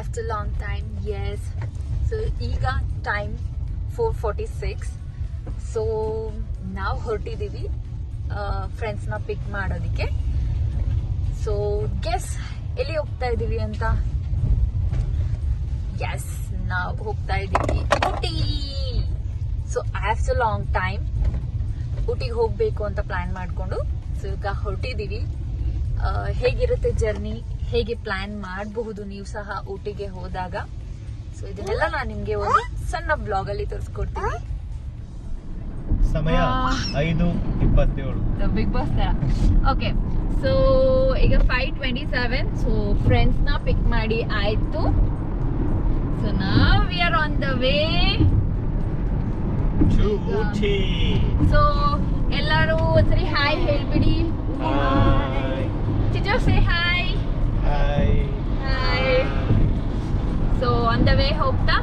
after long time. Yes, so ಈಗ time 4:46. So ನಾವು ಹೊರಟಿದ್ದೀವಿ ಫ್ರೆಂಡ್ಸ್ನ ಪಿಕ್ ಮಾಡೋದಕ್ಕೆ. ಸೊ ಗೆಸ್ ಎಲ್ಲಿ ಹೋಗ್ತಾ ಇದ್ದೀವಿ ಅಂತ? ಎಸ್, ನಾವು ಹೋಗ್ತಾ ಇದ್ದೀವಿ Ooty. So after long time ಊಟಿಗೆ ಹೋಗಬೇಕು ಅಂತ ಪ್ಲಾನ್ ಮಾಡಿಕೊಂಡು ಸೊ ಈಗ ಹೊರಟಿದ್ದೀವಿ. ಹೇಗಿರುತ್ತೆ ಜರ್ನಿ, ಹೇಗೆ ಪ್ಲಾನ್ ಮಾಡಬಹುದು ನೀವು ಸಹ ಊಟಿಗೆ ಹೋದಾಗ, ಸೊ ಇದನ್ನೆಲ್ಲ ನಾನು ನಿಮಗೆ ಒಂದು ಸಣ್ಣ ಬ್ಲಾಗ್ ಅಲ್ಲಿ ತೋರಿಸ್ಕೊಡ್ತೀನಿ. ಸಮಯ 5:27 ಬಿಗ್ ಬಾಸ್ ತರ. ಓಕೆ, ಸೊ ಈಗ 5:27. ಸೊ ಫ್ರೆಂಡ್ಸ್ ನ ಪಿಕ್ ಮಾಡಿ ಆಯ್ತು. ಸೊ ನಾವ್ we are on the way. So ಎಲ್ಲರೂ ಒಂದ್ಸರಿ ಹಾಯ್ ಹೇಳ್ಬಿಡಿ. ಚಿಜೋ say hi. Hi. So on the way ಹೋಗ್ತಾ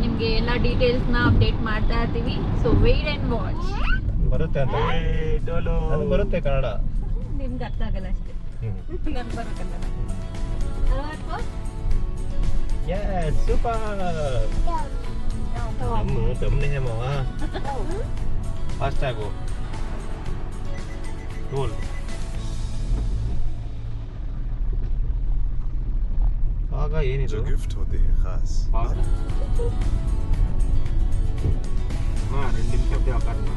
ನಿಮ್ಗೆ ಎಲ್ಲ ಡೀಟೇಲ್ಸ್ ನ ಅಪ್ಡೇಟ್ ಮಾಡ್ತಾ ಇರ್ತೀವಿ. So wait and watch. ಬರುತ್ತೆ ಅಂತ ಅದು ಬರುತ್ತೆ ಕನ್ನಡ, ನಿಮ್ಗೆ ಅರ್ಥ ಆಗಲ್ಲ ಅಷ್ಟೇ. ನನ್ ಬರಕಲ್ಲ. Yes, super. ತಮ್ಮನೆ ಹೇಮವ ಫಾಸ್ಟ್ ಆಗು. ಕೂಲ್. ಆಗ ಏನಿದು गिफ्ट होते हैं खास. ಹಾಂ, 2 ನಿಮಿಷ ಬೇಕಾದ್ರೆ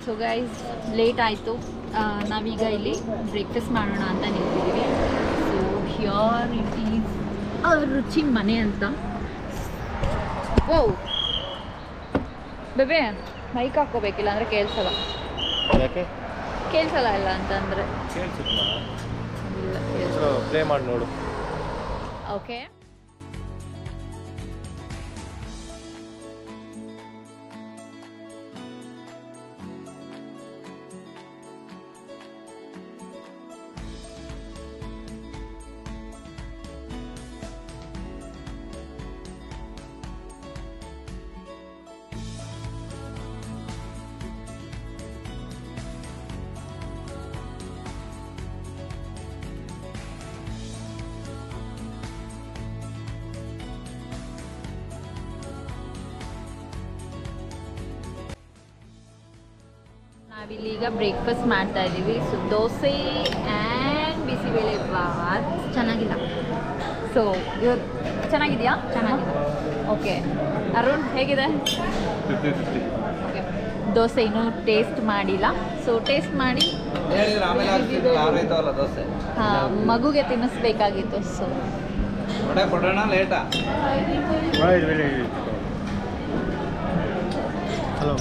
ಸೊ ಗೈಸ್, ಲೇಟ್ ಆಯಿತು. ನಾವೀಗ ಇಲ್ಲಿ ಬ್ರೇಕ್ಫಾಸ್ಟ್ ಮಾಡೋಣ ಅಂತ ನಿಂತಿದ್ದೀವಿ. ಸೊ ಹಿಯರ್ ಇಟ್ ಈಸ್ ರುಚಿ ಮನೆ ಅಂತ. ಓ ಬೇಬೆ, ಮೈಕ್ ಹಾಕೋಬೇಕಿಲ್ಲ ಅಂದರೆ ಕೇಳಿಸಲ್ಲ. ಯಾಕೆ ಕೇಳಿಸಲ್ಲ ಇಲ್ಲ ಅಂತಂದರೆ ಕೇಳಿಸುತ್ತಾ? ಇಲ್ಲ ಕೇಳಿಸಲ್ಲ. ಪ್ಲೇ ಮಾಡಿ ನೋಡು. ಓಕೆ. ನಾವಿಲ್ಲಿ ಈಗ ಬ್ರೇಕ್ಫಾಸ್ಟ್ ಮಾಡ್ತಾ ಇದ್ದೀವಿ. So dosa and bisibele bath. ಚೆನ್ನಾಗಿಲ್ಲ. ಸೊ ಇವತ್ತು ಚೆನ್ನಾಗಿದೆಯಾ? ಚೆನ್ನಾಗಿದೆ. ಓಕೆ, ಅರುಣ್ ಹೇಗಿದೆ? ಓಕೆ, ದೋಸೆ ಇನ್ನೂ ಟೇಸ್ಟ್ ಮಾಡಿಲ್ಲ. ಸೊ ಟೇಸ್ಟ್ ಮಾಡಿ ಹಾಂ, ಮಗುಗೆ ತಿನ್ನಿಸ್ಬೇಕಾಗಿತ್ತು. ಸೊ ಲೇಟಾ? ಹಲೋ.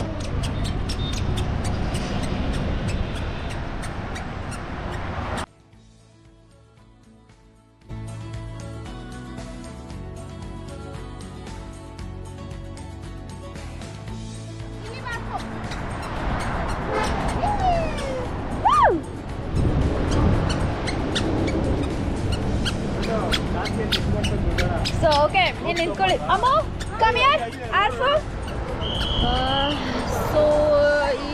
ಸೊ ಓಕೆ, ನೀನು ನಿಂತ್ಕೊಳ್ಳಿ. ಅಮ್ಮ ಕಮ್ ಹಿಯರ್ ಆರ್ಫು. ಸೊ ಈ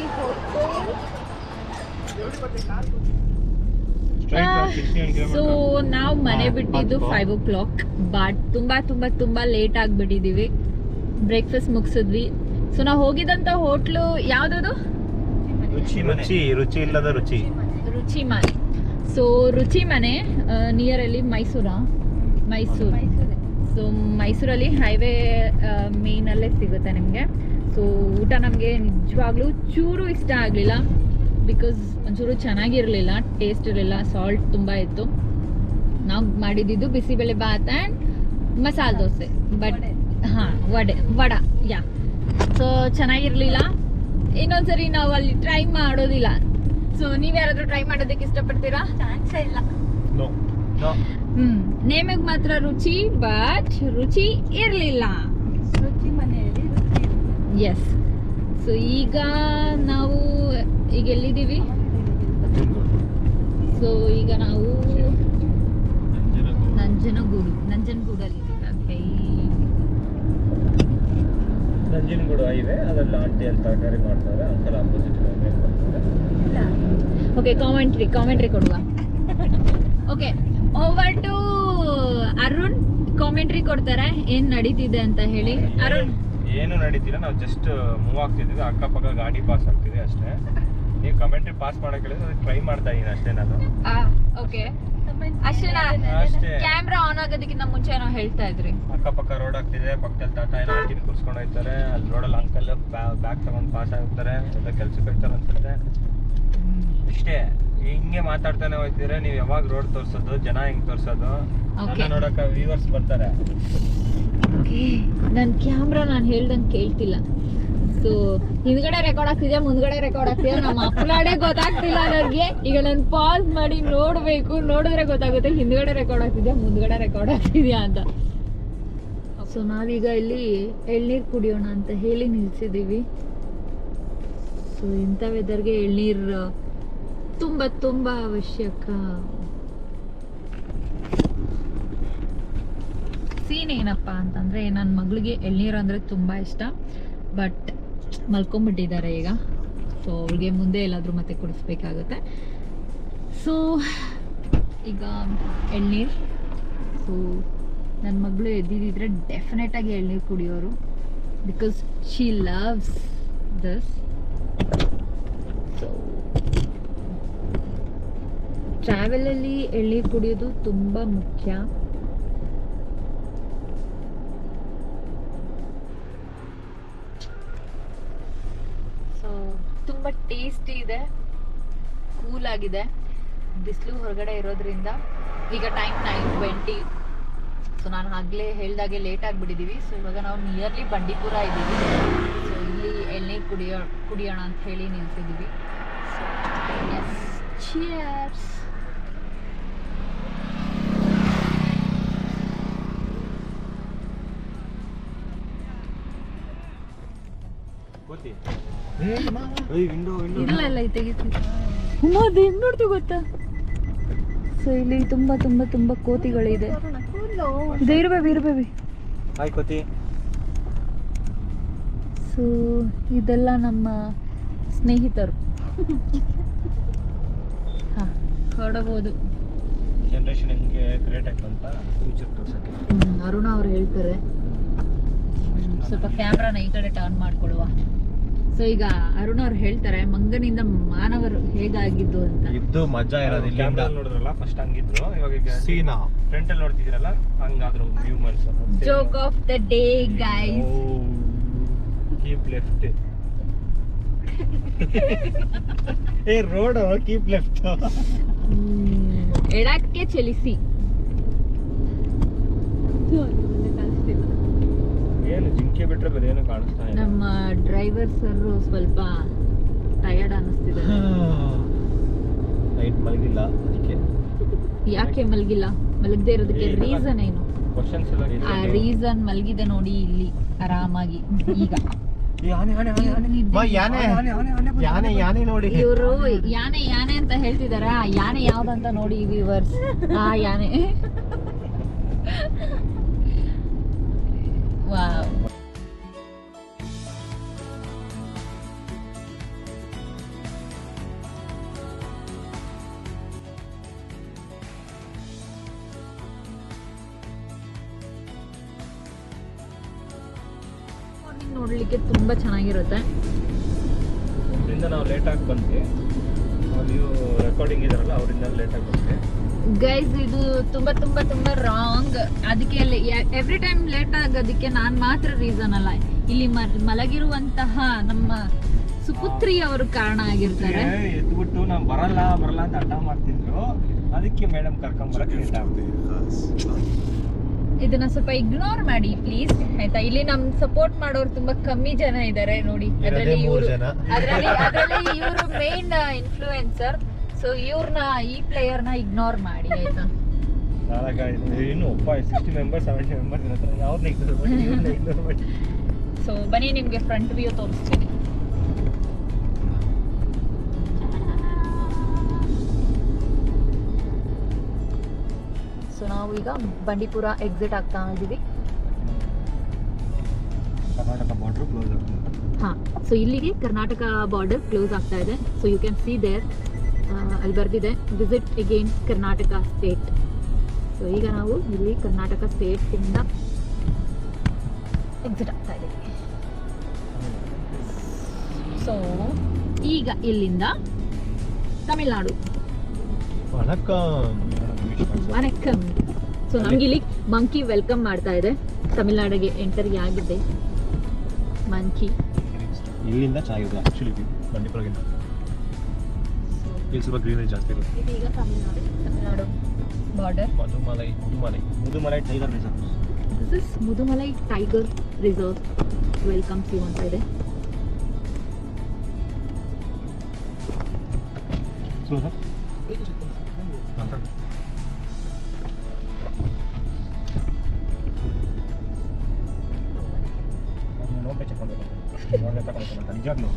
ಸೊ ನಾವು ಮನೆ ಬಿಟ್ಟಿದ್ದು 5 o'clock. ಬಟ್ ತುಂಬಾ ಲೇಟ್ ಆಗಿಬಿಟ್ಟಿದ್ದೀವಿ. ಬ್ರೇಕ್ಫಾಸ್ಟ್ ಮುಗಿಸಿದ್ವಿ. ಸೊ ನಾವು ಹೋಗಿದ್ದಂಥ ಹೋಟ್ಲು ಯಾವುದದು? ರುಚಿ ಇಲ್ಲದ ರುಚಿ. ರುಚಿ ಮನೆ. ಸೊ ರುಚಿ ಮನೆ ನಿಯರಲ್ಲಿ ಮೈಸೂರು. ಸೊ ಮೈಸೂರಲ್ಲಿ ಹೈವೇ ಮೇನಲ್ಲೇ ಸಿಗುತ್ತೆ ನಿಮಗೆ. ಸೊ ಊಟ ನಮಗೆ ನಿಜವಾಗ್ಲೂ ಚೂರು ಇಷ್ಟ ಆಗಲಿಲ್ಲ. ಬಿಕಾಸ್ ಒಂಚೂರು ಚೆನ್ನಾಗಿರಲಿಲ್ಲ, ಟೇಸ್ಟ್ ಇರಲಿಲ್ಲ, ಸಾಲ್ಟ್ ತುಂಬ ಇತ್ತು. ನಾವು ಮಾಡಿದ್ದು ಬಿಸಿಬೇಳೆ ಭಾತ್ ಆ್ಯಂಡ್ ಮಸಾಲೆ ದೋಸೆ. ಬಟ್ ಹಾಂ, ವಡ ಯಾ. ಸೊ ಚೆನ್ನಾಗಿರಲಿಲ್ಲ. ಇನ್ನೊಂದ್ಸರಿ ನಾವು ಅಲ್ಲಿ ಟ್ರೈ ಮಾಡೋದಿಲ್ಲ. ಸೊ ನೀವು ಯಾರಾದರೂ ಟ್ರೈ ಮಾಡೋದಕ್ಕೆ ಇಷ್ಟಪಡ್ತೀರಾ? ಚಾನ್ಸೇ ಇಲ್ಲ. ನೇಮಿಗೆ ಮಾತ್ರ ರುಚಿ, ಬಟ್ ರುಚಿ ಇರಲಿಲ್ಲ. ರುಚಿ ಮನೆಯಲ್ಲಿ ಎಸ್. ಸೊ ಈಗ ನಾವು ಈಗ ಎಲ್ಲಿದ್ದೀವಿ? ಸೊ ಈಗ ನಾವು ನಂಜನಗೂಡಲ್ಲಿ ನಂಜನಗೂಡು ಹೈವೇ. ಅದ್ರಲ್ಲಿ ಆಂಟಿ ಅಲ್ಲಿ ತರಕಾರಿ ಮಾಡ್ತಾರೆ. ಅಂಕಲ್ ಆಪೋಸಿಟ್ ಇಲ್ಲ, ಓಕೆ ಕಾಮೆಂಟ್ರಿ ಕೊಡುವ. Okay, over to Arun. Commentary ಕೊಡ್ತಾರೆ ಏನ್ ನಡೀತಿದೆ ಅಂತ ಹೇಳಿ. ಅರುಣ್, ಏನು ನಡೀತಿಲ್ಲ, ನಾವು ಜಸ್ಟ್ ಮೂವ್ ಆಗ್ತಿದ್ದೀವಿ, ಅಕ್ಕಪಕ್ಕ ಗಾಡಿ ಪಾಸ್ ಆಗ್ತಿದೆ ಅಷ್ಟೇ. ನೀವು ಕಮೆಂಟ್ರಿ ಪಾಸ್ ಮಾಡಕ್ಕೆ ಹೇಳಿದ್ರೆ ಟ್ರೈ ಮಾಡ್ತಾ ಇದ್ದೀನಿ ಅಷ್ಟೇ ನಾನು. ಓಕೆ ಅಷ್ಟೇನಾ? ಅಷ್ಟೇ. ಕ್ಯಾಮ್ರಾ ಆನ್ ಆಗೋದಕ್ಕಿಂತ ಮುಂಚೆ ನಾವು ಹೇಳ್ತಾ ಇದ್ರಿ ಅಕ್ಕಪಕ್ಕ ರೋಡ್ ಆಗ್ತಿದೆ, ಪಕ್ಕದಲ್ಲಿ ಟಾಟಾ ಏನೋ ಆಂಟಿನ ಕೂರ್ಸ್ಕೊಂಡು ಹೋಗ್ತಾರೆ, ಅಲ್ಲಿ ರೋಡಲ್ಲಿ ಅಂಕಲ್ ಬ್ಯಾಗ್ ತಗೊಂಡು ಪಾಸ್ ಆಗ್ತಾರೆ, ಎಲ್ಲ ಕೆಲ್ಸಕ್ಕೆ ಹೋಗ್ತಾರೆ ಅನ್ಸುತ್ತೆ. ಇಷ್ಟೇ, ಹಿಂಗೆ ಮಾತಾಡ್ತಾನೆ ಹೋಗ್ತಿದ್ರೆ ನೀವು ಯಾವಾಗ ರೋಡ್ ತೋರ್ಸೋದು, ಜನ ಹೆಂಗ್ ತೋರ್ಸೋದು, Okay. ನೋಡಕ್ಕೆ ವ್ಯೂವರ್ಸ್ ಬರ್ತಾರೆ. ನನ್ನ ಕ್ಯಾಮ್ರಾ ನಾನು ಹೇಳ್ದಂಗೆ ಕೇಳ್ತಿಲ್ಲ. ಸೊ ಹಿಂದ್ಗಡೆ ರೆಕಾರ್ಡ್ ಆಗ್ತಿದೆ, ಮುಂದ್ಗಡೆ ರೆಕಾರ್ಡ್ ಆಗ್ತಿದೆ, ನಮ್ಮ ಅಪ್ಲಾಡೇ ಗೊತ್ತಾಗ್ತಿಲ್ಲ ನನಗೆ. ಈಗ ನಾನು ಪಾಸ್ ಮಾಡಿ ನೋಡ್ಬೇಕು, ನೋಡಿದ್ರೆ ಗೊತ್ತಾಗುತ್ತೆ ಹಿಂದ್ಗಡೆ ರೆಕಾರ್ಡ್ ಆಗ್ತಿದ್ಯಾ ಮುಂದ್ಗಡೆ ರೆಕಾರ್ಡ್ ಆಗ್ತಿದ್ಯಾ ಅಂತ. ಸೊ ನಾವೀಗ ಇಲ್ಲಿ ಎಳ್ನೀರು ಕುಡಿಯೋಣ ಅಂತ ಹೇಳಿ ನಿಲ್ಸಿದ್ದೀವಿ. ಸೊ ಇಂಥ ವೆದರ್ಗೆ ಎಳ್ನೀರು ತುಂಬ ತುಂಬ ಅವಶ್ಯಕ. ಸೀನ್ ಏನಪ್ಪ ಅಂತಂದರೆ ನನ್ನ ಮಗಳಿಗೆ ಎಳ್ನೀರು ಅಂದರೆ ತುಂಬ ಇಷ್ಟ. ಬಟ್ ಮಲ್ಕೊಂಬಿಟ್ಟಿದ್ದಾರೆ ಈಗ. ಸೊ ಅವ್ರಿಗೆ ಮುಂದೆ ಎಲ್ಲಾದರೂ ಮತ್ತೆ ಕುಡಿಸ್ಬೇಕಾಗುತ್ತೆ. ಸೊ ಈಗ ಎಳ್ನೀರು. ಸೊ ನನ್ನ ಮಗಳು ಎದ್ದಿದ್ದಿದ್ರೆ ಡೆಫಿನೆಟಾಗಿ ಎಳ್ನೀರು ಕುಡಿಯೋರು, because she loves this. So ಟ್ರಾವೆಲಲ್ಲಿ ಎಳ್ನೀರು ಕುಡಿಯೋದು ತುಂಬ ಮುಖ್ಯ. ಸೊ ತುಂಬ ಟೇಸ್ಟಿ ಇದೆ, ಕೂಲ್ ಆಗಿದೆ. ಬಿಸಿಲು ಹೊರಗಡೆ ಇರೋದ್ರಿಂದ ಈಗ ಟೈಮ್ 9:20. ಸೊ ನಾನು ಆಗಲೇ ಹೇಳ್ದಾಗೆ ಲೇಟ್ ಆಗಿಬಿಟ್ಟಿದ್ದೀವಿ. ಸೊ ಇವಾಗ ನಾವು ನಿಯರ್ಲಿ ಬಂಡೀಪುರ ಇದ್ದೀವಿ. ಸೊ ಇಲ್ಲಿ ಎಳ್ನೀರು ಕುಡಿಯೋಣ ಅಂತ ಹೇಳಿ ನಿಲ್ಸಿದ್ದೀವಿ. So S, cheers. ಇಲ್ಲ ತೆಗಿತೀವಿ. ಅದು ಹೆಂಗ್ ನೋಡ್ತು ಗೊತ್ತಾ? ಸೊ ಇಲ್ಲಿ ತುಂಬಾ ತುಂಬಾ ತುಂಬಾ ಕೋತಿಗಳಿದೆ. ಇರಬೇಬಿ. ಹಾಯ್ ಕೋತಿ. ಸೊ ಇದೆಲ್ಲ ನಮ್ಮ ಸ್ನೇಹಿತರು. ಹೊರಡಬಹುದು. ಜನರೇಷನ್ ಹೆಂಗೆ ಕ್ರಿಯೇಟ್ ಆಯ್ತು ಅಂತ ಫ್ಯೂಚರ್ ತೋರ್ಸಕ್ಕೆ ಅರುಣ ಅವ್ರು ಹೇಳ್ತಾರೆ. ಸ್ವಲ್ಪ ಕ್ಯಾಮ್ರಾನ ಈ ಕಡೆ ಟರ್ನ್ ಮಾಡ್ಕೊಳ್ಳುವ. ಸೊ ಈಗ ಅರುಣ ಅವ್ರು ಹೇಳ್ತಾರೆ ಮಂಗನಿಂದ ಮಾನವರು ಹೇಗಾಗಿದ್ದು ಅಂತ. ಇದ್ದು ಮಜಾ ಇರೋದು. ಕ್ಯಾಮ್ರಾ ನೋಡಿದ್ರಲ್ಲ ಫಸ್ಟ್ ಹಂಗಿದ್ರು, ಇವಾಗ ಸೀನಾ ಫ್ರಂಟ್ ಅಲ್ಲಿ ನೋಡ್ತಿದ್ದೀರಲ್ಲ ಹಂಗಾದ್ರು humans. Joke of the day guys. Keep left. ಏ ರೋಡ್ ಕೀಪ್ ಲೆಫ್ಟ್. ಎಡಕ್ಕೆ ಚಲಿಸಿ. ಏನು ಜಿಂಕೆ ಬಿಟ್ರೆ ಬೇರೆ ಏನು ಕಾಣಿಸ್ತಾ ಇಲ್ಲ. ನಮ್ಮ ಡ್ರೈವರ್ ಸರ್ ಸ್ವಲ್ಪ ಟಯರ್ಡ್ ಅನಿಸ್ತಿದೆ. ನೈಟ್ ಮಲಗಿಲ್ಲ ಅದಕ್ಕೆ. ಯಾಕೆ ಮಲಗಿಲ್ಲ? ಮಲಗದೆ ಇರೋದಕ್ಕೆ ರೀಸನ್ ಏನು? ಕ್ವಶ್ಚನ್ಸ್ ಎಲ್ಲ ಆ ರೀಸನ್ ಮಲಗಿದೆ ನೋಡಿ ಇಲ್ಲಿ ಆರಾಮಾಗಿ. ಈಗ ಯಾನೆ ನೋಡಿ, ಇವರು ಯಾನೆ ಅಂತ ಹೇಳ್ತಿದಾರ. ಆ ಯಾನೆ ಯಾವ್ದಂತ ನೋಡಿ ವ್ಯೂವರ್ಸ್. ಆ ಯಾನೆ ವಾವ್. ಮಾರ್ನಿಂಗ್ ನೋಡ್ಲಿಕ್ಕೆ ತುಂಬಾ ಚೆನ್ನಾಗಿರುತ್ತೆ. ಒಬ್ಬರಿಂದ ನಾವು ಲೇಟ್ ಆಗಿ ಬಂದ್ವಿ, ನೀವು ರೆಕಾರ್ಡಿಂಗ್ ಇದಾರಲ್ಲ ಅವರಿಂದ ಲೇಟ್ ಆಗಿ ಬಂದ್ವಿ. ಗೈಸ್ ಇದು ತುಂಬಾ ತುಂಬಾ ತುಂಬಾ ರಾಂಗ್. ಅದಕ್ಕೆ ಎವ್ರಿ ಟೈಮ್ ಲೇಟ್ ಆಗೋದಕ್ಕೆ ನಾನು ಮಾತ್ರ ರೀಸನ್ ಅಲ್ಲ, ಇಲ್ಲಿ ಮಲಗಿರುವಂತಹ ನಮ್ಮ ಸುಪುತ್ರಿ ಅವರು ಕಾರಣ ಆಗಿರ್ತಾರೆ. ಎದ್ಬಿಟ್ಟು ನಾವು ಬರಲ್ಲ ಅಂತ ಅಡ್ಡ ಮಾಡ್ತಿದ್ರು, ಅದಕ್ಕೆ ಮೇಡಮ್ ಕರ್ಕೊಂಡ್ ಬರಕ್ಕೆ ಲೇಟ್ ಆಗುತ್ತೆ. ಇದನ್ನ ಸ್ವಲ್ಪ ಇಗ್ನೋರ್ ಮಾಡಿ ಪ್ಲೀಸ್, ಆಯ್ತಾ? ಇಲ್ಲಿ ನಮ್ ಸಪೋರ್ಟ್ ಮಾಡೋರು ತುಂಬಾ ಕಮ್ಮಿ ಜನ ಇದ್ದಾರೆ ನೋಡಿ. ಅದರಲ್ಲಿ ಇವರು ಮೇನ್ ಇನ್ಫ್ಲೂಯೆನ್ಸರ್. ಸೊ ಇವ್ರನ್ನ, ಈ ಪ್ಲೇಯರ್ನ ಇಗ್ನೋರ್ ಮಾಡಿ ಆಯ್ತಾ? ಇನ್ನು 60 ಮೆಂಬರ್ಸ್ 70 ಮೆಂಬರ್ಸ್ ಇರತ್ತೆ, ಯಾವ್ದನ್ನ ಇಗ್ನೋರ್ ಮಾಡಿ. ಸೊ ಬನ್ನಿ ನಿಮ್ಗೆ ಫ್ರಂಟ್ ವ್ಯೂ ತೋರಿಸ್ತೀನಿ. ಸೊ ನಾವು ಈಗ ಬಂಡೀಪುರ ಎಕ್ಸಿಟ್ ಆಗ್ತಾ ಇದೀವಿ. ಕರ್ನಾಟಕ ಬಾರ್ಡರ್ ಕ್ಲೋಸ್ ಆಗ್ತದೆ. ಹಾ, ಸೊ ಇಲ್ಲಿಗೆ ಕರ್ನಾಟಕ ಬಾರ್ಡರ್ ಕ್ಲೋಸ್ ಆಗ್ತಾ ಇದೆ. So you can see there. ಅಲ್ಲಿ ಬರೆದಿದೆ visit again Karnataka state. So ಈಗ ನಾವು ಇಲ್ಲಿ ಕರ್ನಾಟಕ ಸ್ಟೇಟಿಂದ ಎಕ್ಸಿಟ್ ಆಗ್ತಾ ಇದ್ದೀವಿ. ಸೊ ಈಗ ಇಲ್ಲಿಂದ ತಮಿಳ್ನಾಡು. ವಣಕ್ಕಂ. ಸೊ ನಮ್ಗೆ ಇಲ್ಲಿ ಮಂಕಿ ವೆಲ್ಕಮ್ ಮಾಡ್ತಾ ಇದೆ. ತಮಿಳ್ನಾಡಿಗೆ ಎಂಟರ್ ಆಗಿದೆ ಮಂಕಿ. ಇಲ್ಲಿಂದ ಚೆನ್ನಾಗಿದೆ ಆ್ಯಕ್ಚುಲಿ ಬಂಡೀಪುರಗಿಂತ. ಇಲ್ಲಿ ಸ್ವಲ್ಪ ಗ್ರೀನರಿ ಜಾಸ್ತಿ ಇರುತ್ತೆ. ಇದೀಗ Tamil Nadu border. Mudumalai tiger reserve. This is Mudumalai tiger reserve welcomes you ಅಂತ ಇದೆ. ನಿಜಾಗ್ಲೂ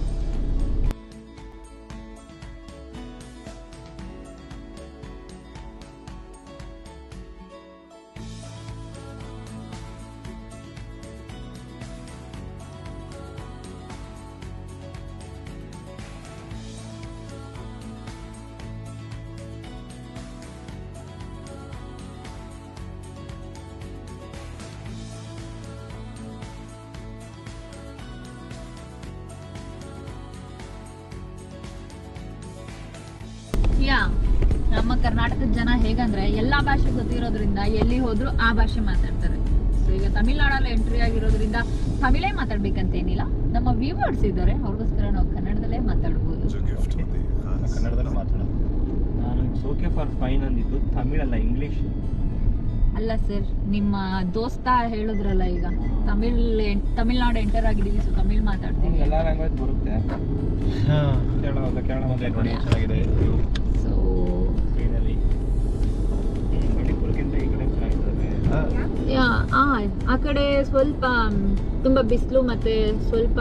ಯಾ ನಮ್ಮ ಕರ್ನಾಟಕದ ಜನ ಹೇಗಂದ್ರೆ ಎಲ್ಲಾ ಭಾಷೆ ಗೊತ್ತಿರೋದ್ರಿಂದ ಎಲ್ಲಿ ಹೋದ್ರು ಆ ಭಾಷೆ ಮಾತಾಡ್ತಾರೆ. ಸೊ ಈಗ ತಮಿಳ್ನಾಡಲ್ಲಿ ಎಂಟ್ರಿ ಆಗಿರೋದ್ರಿಂದ ತಮಿಳೇ ಮಾತಾಡ್ಬೇಕಂತೇನಿಲ್ಲ. ನಮ್ಮ ವ್ಯೂವರ್ಸ್ ಇದ್ದಾರೆ, ಅವ್ರಿಗೋಸ್ಕರ ನಾವು ಕನ್ನಡದಲ್ಲೇ ಮಾತಾಡ್ಬೋದು. ಕನ್ನಡದಲ್ಲೇ ಮಾತಾಡೋದು. ನಾನು ಇಟ್ಸ್ ಓಕೆ ಫಾರ್ ಫೈನ್ ಅಂದಿದ್ದು ತಮಿಳಲ್ಲ, ಇಂಗ್ಲೀಷ್. ಅಲ್ಲ ಸರ್, ನಿಮ್ಮ ದೋಸ್ತ ಹೇಳಿದ್ರಲ್ಲ ಈಗ ತಮಿಳ್ನಾಡು ಎಂಟರ್ ಆಗಿದ್ದೀವಿ, ಸೊ ತಮಿಳ್ ಮಾತಾಡ್ತೀವಿ. ಎಲ್ಲ ಲ್ಯಾಂಗ್ವೇಜ್ ಬರುತ್ತೆ. ಕೇರಳ ಮತ್ತೆ ನೋಡಿ ಚೆನ್ನಾಗಿದೆ. ಸೊ ಟ್ರೈನಲ್ಲಿ ಮಣಿಪುರಕ್ಕಿಂತ ಈ ಕಡೆ ಚೆನ್ನಾಗಿದ್ದಾವೆ. ಆ ಕಡೆ ಸ್ವಲ್ಪ ತುಂಬಾ ಬಿಸಿಲು ಮತ್ತೆ ಸ್ವಲ್ಪ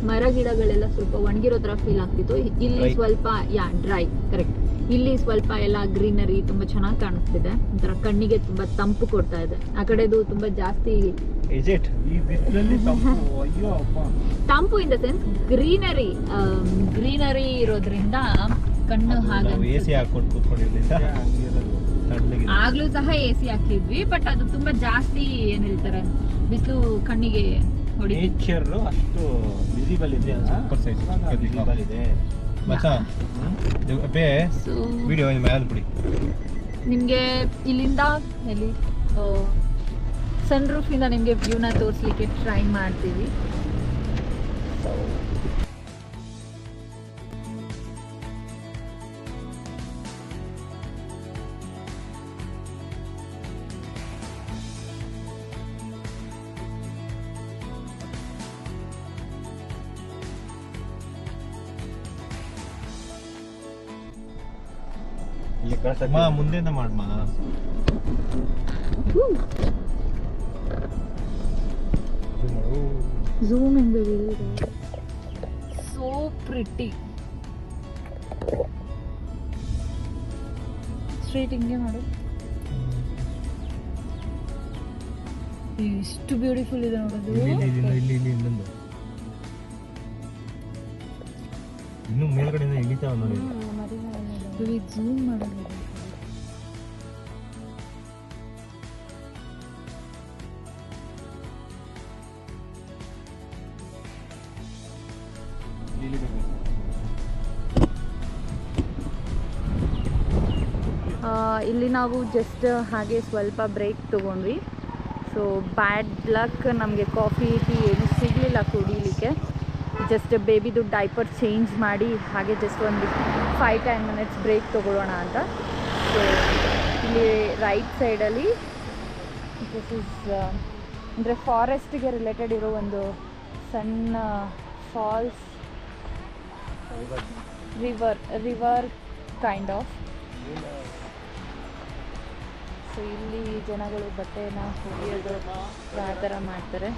ಮರ ಗಿಡಗಳೆಲ್ಲ ಸ್ವಲ್ಪ ಒಣಗಿರೋ ತರ ಫೀಲ್ ಆಗ್ತಿತ್ತು. ಇಲ್ಲಿ ಸ್ವಲ್ಪ ಡ್ರೈ, ಕರೆಕ್ಟ್. ಇಲ್ಲಿ ಸ್ವಲ್ಪ ಎಲ್ಲ ಗ್ರೀನರಿ ತುಂಬಾ ಚೆನ್ನಾಗಿ ಕಾಣಿಸ್ತಿದೆ. ಒಂಥರ ಕಣ್ಣಿಗೆ ತುಂಬಾ ತಂಪು ಕೊಡ್ತಾ ಇದೆ. ಆ ಕಡೆದು ತುಂಬಾ ಜಾಸ್ತಿ ತಂಪು ಇನ್ ದ ಸೆನ್ಸ್ ಗ್ರೀನರಿ ಇರೋದ್ರಿಂದ ಕಣ್ಣು ಹಾಗೆ. ಆಗ್ಲೂ ಸಹ AC ಹಾಕಿದ್ವಿ, ಬಟ್ ಅದು ತುಂಬಾ ಜಾಸ್ತಿ ಏನ್ ಹೇಳ್ತಾರೆ ಬಿಸಿಲು ಕಣ್ಣಿಗೆ ಹೊಡಿ. ನೇಚರ್ ಅಷ್ಟು ವಿಸಿಬಲ್ ಇದೆ, ಸೂಪರ್ ಸೈಜ್ ವಿಸಿಬಲ್ ಇದೆ. ವಿಡಿಯೋ ಬಿಡಿ. ನಿಮ್ಗೆ ಇಲ್ಲಿಂದ ಎಲ್ಲಿ ಸನ್ ರೂಫ್ ಇಂದ ನಿಮ್ಗೆ ವ್ಯೂನ ತೋರಿಸ್ಲಿಕ್ಕೆ ಟ್ರೈ ಮಾಡ್ತೀವಿ. ಮುಂದೆಯಿಂದ ಮಾಡಮ್ಮ. Zoom in the video. So pretty. Straight ಹಿಂಗೆ ಮಾಡು. ಎಷ್ಟು ಬ್ಯೂಟಿಫುಲ್ ಇದೆ ನೋಡೋದು. ಇಲ್ಲಿ ಇನ್ನು ಮೇಲ್ಗಡೆಯಿಂದ ಇಳಿತಾವ ನೋಡಿ. ಝೂಮ್ ಮಾಡೋದು. ಇಲ್ಲಿ ನಾವು ಜಸ್ಟ್ ಹಾಗೆ ಸ್ವಲ್ಪ ಬ್ರೇಕ್ ತೊಗೊಂಡ್ವಿ. ಸೊ ಬ್ಯಾಡ್ ಲಕ್, ನಮಗೆ ಕಾಫಿ ಟೀ ಏನು ಸಿಗಲಿಲ್ಲ ಕುಡಿಲಿಕ್ಕೆ. ಜಸ್ಟ್ ಬೇಬಿದು ಡೈಪರ್ ಚೇಂಜ್ ಮಾಡಿ ಹಾಗೆ ಜಸ್ಟ್ ಒಂದು 5-10 ಮಿನಿಟ್ಸ್ ಬ್ರೇಕ್ ತೊಗೊಳ್ಳೋಣ ಅಂತ. ಸೊ ಇಲ್ಲಿ ರೈಟ್ ಸೈಡಲ್ಲಿ ದಿಸ್ ಇಸ್ ಅಂದರೆ ಫಾರೆಸ್ಟಿಗೆ ರಿಲೇಟೆಡ್ ಇರೋ ಒಂದು ಸಣ್ಣ falls, river kind of. So ಇಲ್ಲಿ ಜನಗಳು ಬಟ್ಟೆನ ಒಗೆಯೋದು ಆ ಥರ ಮಾಡ್ತಾರೆ.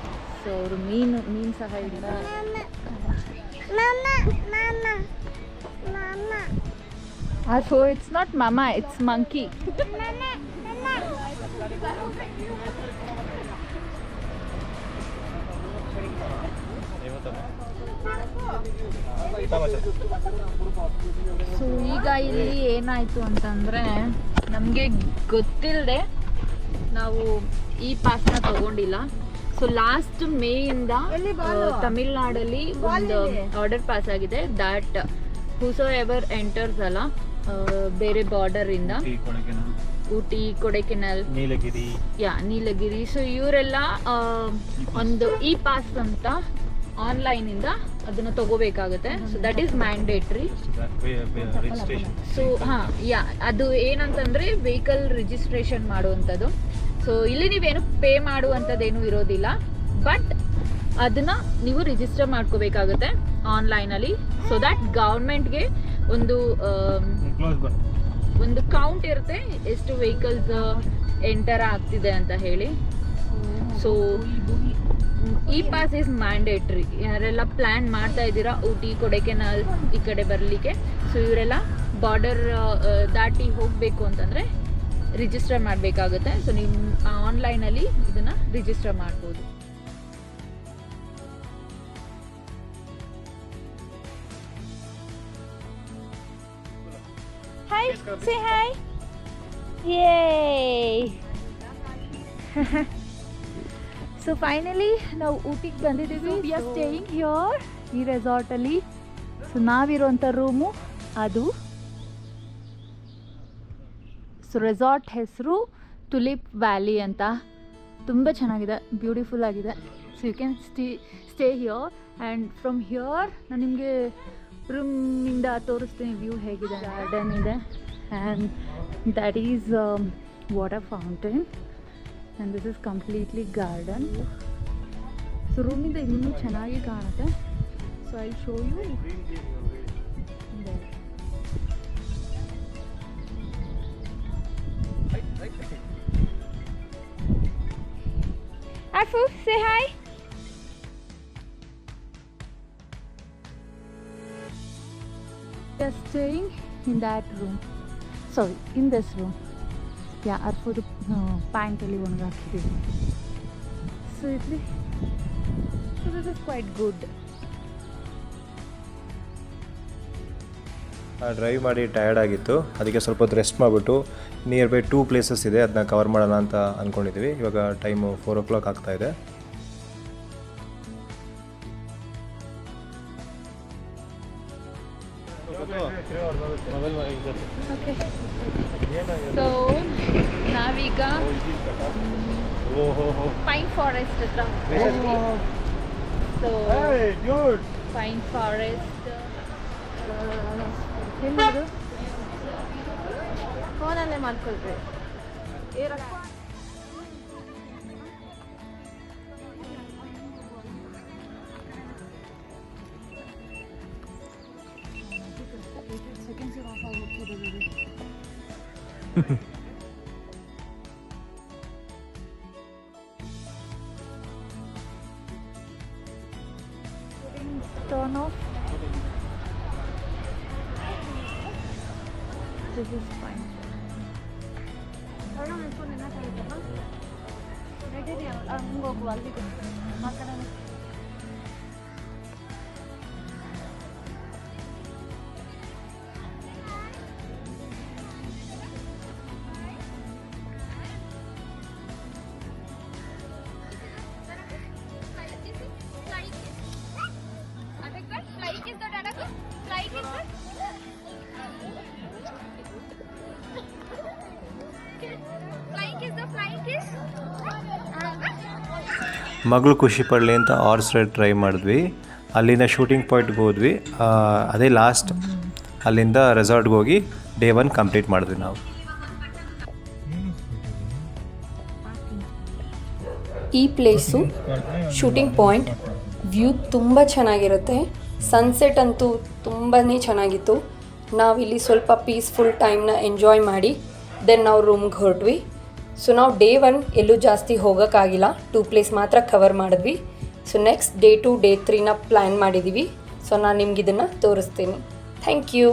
ಸೊ ಅವರು ಮೀನು ಸಹ ಇಲ್ಲ. ಸೊ ಇಟ್ಸ್ ನಾಟ್ ಮಾಮಾ, ಇಟ್ಸ್ ಮಂಕಿ. ಸೊ ಈಗ ಇಲ್ಲಿ ಏನಾಯಿತು ಅಂತಂದರೆ ನಮಗೆ ಗೊತ್ತಿಲ್ಲದೆ ನಾವು ಈ ಪಾಸ್ನ ತಗೊಂಡಿಲ್ಲ. ಸೊ ಲಾಸ್ಟ್ ಮೇಯಿಂದ ತಮಿಳ್ನಾಡಲ್ಲಿ ಒಂದು ಆರ್ಡರ್ ಪಾಸ್ ಆಗಿದೆ ದ್ಯಾಟ್ ಹೂಸೋ ಎವರ್ ಎಂಟರ್ಸ್ ಅಲ್ಲ ಬೇರೆ ಬಾರ್ಡರಿಂದ ಊಟಿ ಕೊಡೈಕೆನಾಲ್ ನೀಲಗಿರಿ ಸೊ ಇವರೆಲ್ಲ ಒಂದು ಈ ಪಾಸ್ ಅಂತ ಆನ್ಲೈನಿಂದ ಅದನ್ನು ತಗೋಬೇಕಾಗುತ್ತೆ. So that is mandatory. So ಅದು ಏನಂತಂದ್ರೆ ವೆಹಿಕಲ್ ರಿಜಿಸ್ಟ್ರೇಷನ್ ಮಾಡುವಂಥದ್ದು. ಸೊ ಇಲ್ಲಿ ನೀವೇನು ಪೇ ಮಾಡುವಂಥದ್ದೇನು ಇರೋದಿಲ್ಲ, ಬಟ್ ಅದನ್ನ ನೀವು ರಿಜಿಸ್ಟರ್ ಮಾಡ್ಕೋಬೇಕಾಗುತ್ತೆ ಆನ್ಲೈನಲ್ಲಿ. ಸೊ ದ್ಯಾಟ್ ಗೌರ್ಮೆಂಟ್ಗೆ ಒಂದು ಕೌಂಟ್ ಇರುತ್ತೆ ಎಷ್ಟು ವೆಹಿಕಲ್ಸ್ ಎಂಟರ್ ಆಗ್ತಿದೆ ಅಂತ ಹೇಳಿ. ಸೊ ಈ ಪಾಸ್ ಇಸ್ ಮ್ಯಾಂಡೇಟ್ರಿ. ಯಾರೆಲ್ಲ ಪ್ಲ್ಯಾನ್ ಮಾಡ್ತಾ ಇದ್ದೀರಾ ಊಟಿ ಕೊಡೈಕೆನಾಲ್ ಈ ಕಡೆ ಬರಲಿಕ್ಕೆ, ಸೊ ಇವರೆಲ್ಲ ಬಾರ್ಡರ್ ದಾಟಿ ಹೋಗಬೇಕು ಅಂತಂದರೆ ರಿಜಿಸ್ಟರ್ ಮಾಡಬೇಕಾಗುತ್ತೆ. ಸೊ ನೀವು ಆನ್ಲೈನಲ್ಲಿ ಇದನ್ನು ರಿಜಿಸ್ಟರ್ ಮಾಡ್ಬೋದು. Hi, say hi. Yeah so finally ನಾವು ಊಟಿಗೆ ಬಂದಿದ್ದೀವಿ. ವಿ ಆರ್ ಸ್ಟೇಯಿಂಗ್ ಹಿಯರ್ ಈ ರೆಸಾರ್ಟಲ್ಲಿ. ಸೊ ನಾವಿರುವಂಥ ರೂಮು ಅದು. ಸೊ ರೆಸಾರ್ಟ್ ಹೆಸರು ಟುಲಿಪ್ ವ್ಯಾಲಿ ಅಂತ. ತುಂಬ ಚೆನ್ನಾಗಿದೆ, ಬ್ಯೂಟಿಫುಲ್ ಆಗಿದೆ. So you can stay here and from here ನಾನು ನಿಮಗೆ ರೂಮಿಂದ ತೋರಿಸ್ತೀನಿ ವ್ಯೂ ಹೇಗಿದೆ. ಗಾರ್ಡನ್ ಇದೆ and that is water fountain and this is completely garden. So ರೂಮಿಂದ ಇನ್ನೂ ಚೆನ್ನಾಗಿ ಕಾಣುತ್ತೆ. So I show you. Arfu, say hi. We are staying in that room. Sorry, in this room. Yeah, Arfu pant ali one hakidini. So this is quite good. Drive ಮಾಡಿ tired ಆಗಿತ್ತು, ಅದಕ್ಕೆ ಸ್ವಲ್ಪ ಹೊತ್ತು rest ಮಾಡಿಬಿಟ್ಟು near by 2 places ಇದೆ, ಅದನ್ನ cover ಮಾಡೋಣ ಅಂತ ಅಂದ್ಕೊಂಡಿದ್ದೀವಿ. ಇವಾಗ ಟೈಮು 4 o'clock ಆಗ್ತಾ ಇದೆ. ಸೊ ನಾವೀಗ ಪೈನ್ ಫಾರೆಸ್ಟ್ ಹತ್ರ. ಸೊ ಪೈನ್ ಫಾರೆಸ್ಟ್ ಏನು ಫೋನಲ್ಲೇ ಮಾಡ್ಕೊಳ್ರಿ. Turn off. This is fine. ಮಗಳು ಖುಷಿ ಪಡಲಿ ಅಂತ ಹಾರ್ಸ್ ರೈಡ್ ಟ್ರೈ ಮಾಡಿದ್ವಿ. ಅಲ್ಲಿಂದ ಶೂಟಿಂಗ್ ಪಾಯಿಂಟ್ಗೆ ಹೋದ್ವಿ, ಅದೇ ಲಾಸ್ಟ್. ಅಲ್ಲಿಂದ ರೆಸಾರ್ಟ್ಗೆ ಹೋಗಿ ಡೇ 1 ಕಂಪ್ಲೀಟ್ ಮಾಡಿದ್ವಿ ನಾವು. ಈ ಪ್ಲೇಸು ಶೂಟಿಂಗ್ ಪಾಯಿಂಟ್ ವ್ಯೂ ತುಂಬ ಚೆನ್ನಾಗಿರುತ್ತೆ. ಸನ್ಸೆಟ್ ಅಂತೂ ತುಂಬಾ ಚೆನ್ನಾಗಿತ್ತು. ನಾವಿಲ್ಲಿ ಸ್ವಲ್ಪ ಪೀಸ್ಫುಲ್ ಟೈಮ್ನ ಎಂಜಾಯ್ ಮಾಡಿ ದೆನ್ ನಾವು ರೂಮ್ಗೆ ಹೊರಟ್ವಿ. ಸೊ ನಾವು ಡೇ 1 ಎಲ್ಲೂ ಜಾಸ್ತಿ ಹೋಗೋಕ್ಕಾಗಿಲ್ಲ, 2 ಪ್ಲೇಸ್ ಮಾತ್ರ ಕವರ್ ಮಾಡಿದ್ವಿ. ಸೊ ನೆಕ್ಸ್ಟ್ ಡೇ 2 ಡೇ 3ನ ಪ್ಲ್ಯಾನ್ ಮಾಡಿದ್ದೀವಿ. ಸೊ ನಾನು ನಿಮ್ಗೆ ಇದನ್ನು ತೋರಿಸ್ತೀನಿ. Thank you.